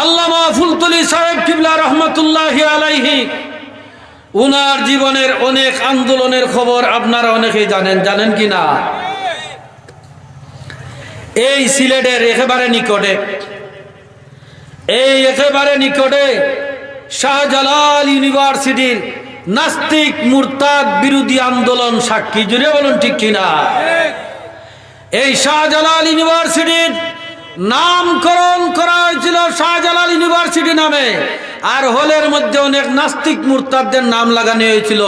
আল্লামা ফুলতলি সাহেব কিবলা রহমতুল্লাহি আলাইহি উনার জীবনের অনেক আন্দোলনের খবর আপনারা অনেকেই জানেন কি না? এই সিলেটের একেবারে নিকটে শাহজালাল ইউনিভার্সিটির নাস্তিক মুরতাদ বিরোধী আন্দোলন সাক্ষী, জুড়ে বলুন ঠিক কিনা? এই শাহজালাল ইউনিভার্সিটির নামকরণ করা হয়েছিল শাহজালাল ইউনিভার্সিটি নামে, আর হলের মধ্যে অনেক নাস্তিক মুরতাদদের নাম লাগানো হয়েছিল।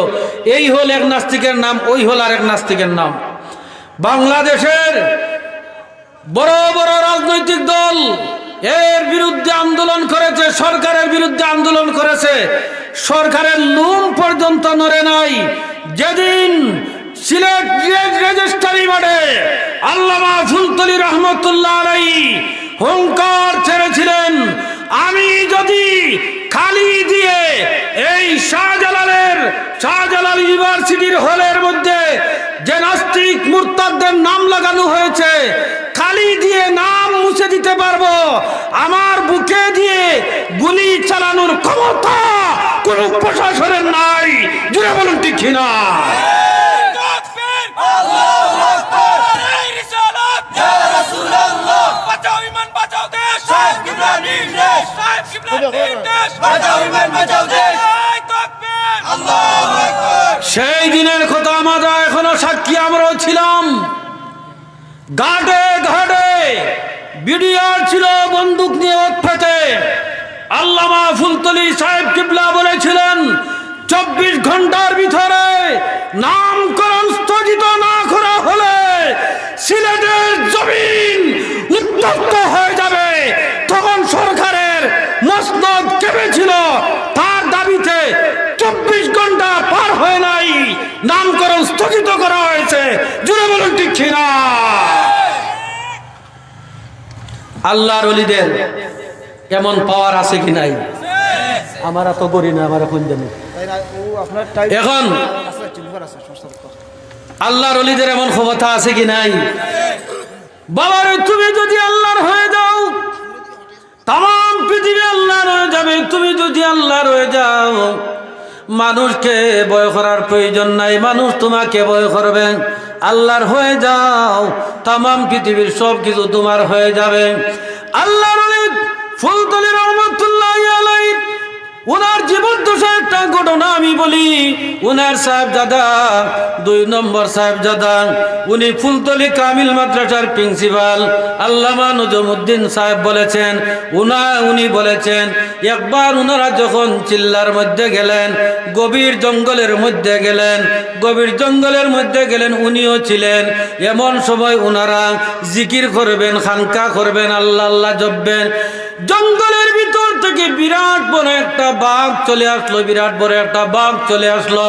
এই হল এক নাস্তিকের নাম, ওই হল আর এক নাস্তিকের নাম। বাংলাদেশের বড় বড় রাজনৈতিক দল এর বিরুদ্ধে আন্দোলন করেছে, সরকারের বিরুদ্ধে আন্দোলন করেছে। সরকারের লোম পর্যন্ত নড়ে নাই। যেদিন সিলেট রেজিস্ট্রারি মাঠে আল্লামা ফুলতলি রহমতুল্লাহ আলাইহি হুঙ্কার ছেড়েছিলেন, আমি যদি খালি দিয়ে এই শাহজালাল ইউনিভার্সিটির হলের মধ্যে যে নাস্তিক মুরতাদদের নাম লাগানো হয়েছে খালি দিয়ে নাম মুছে দিতে পারবো, আমার বুকে দিয়ে গুলি চালানোর ক্ষমতা কোন প্রশাসনের নাই। জুড়ে বলুন ঠিক কিনা? সেই দিনের কথা আমরা এখনো সাক্ষী, আমরাও ছিলাম। ঘাটে ঘাটে বিডিআর ছিল বন্দুক নিয়ে ওৎফেতে। আল্লামা ফুলতলি সাহেব কিবলা বলেছিলেন 24 ঘন্টার ভিতরে নামকরণ স্থগিত না করা হলে সিলেটের জমিন উত্তপ্ত হয়ে যাবে। তখন সরকারের মসনদ কেঁপেছিল, তার দাবিতে 24 ঘন্টা পার হয়ে নাই, নামকরণ স্থগিত করা হয়েছে। জুড়ে বলুন ঠিক কিনা? আল্লাহর ওলিদের এমন পাওয়ার আছে কি নাই? আমরা তো করি না, আমরা কোন জানি। এখন আল্লাহর ওলিদের এমন ক্ষমতা আছে কি নাই? বাবারে, তুমি যদি আল্লাহর হয়ে যাও তাম পৃথিবী আল্লাহর হয়ে যাবে। তুমি যদি আল্লাহর হয়ে যাও মানুষকে ভয় করার প্রয়োজন নাই, মানুষ তোমাকে ভয় করবে। আল্লাহর হয়ে যাও তাম পৃথিবীর সব কিছু তোমার হয়ে যাবে। আল্লাহর ওলি ফুলতলি রহমতুল্লাহি আলাইহি ওনার জীবদ্দশা একটা ঘটনা আমি বলি। ওনার সাহেবজাদা 2 নম্বর সাহেবজাদা, উনি ফুলতলি কামিল মাদ্রাসার প্রিন্সিপাল আল্লামা নজমউদ্দিন সাহেব বলেছেন, উনি বলেছেন একবার ওনারা যখন চিল্লার মধ্যে গেলেন, গভীর জঙ্গলের মধ্যে গেলেন, উনিও ছিলেন। এমন সময় ওনারা জিকির করবেন, খানকা করবেন, আল্লাহ আল্লাহ জপবেন। জঙ্গলের ভিতর থেকে বিরাট বড় একটা বাঘ চলে আসলো।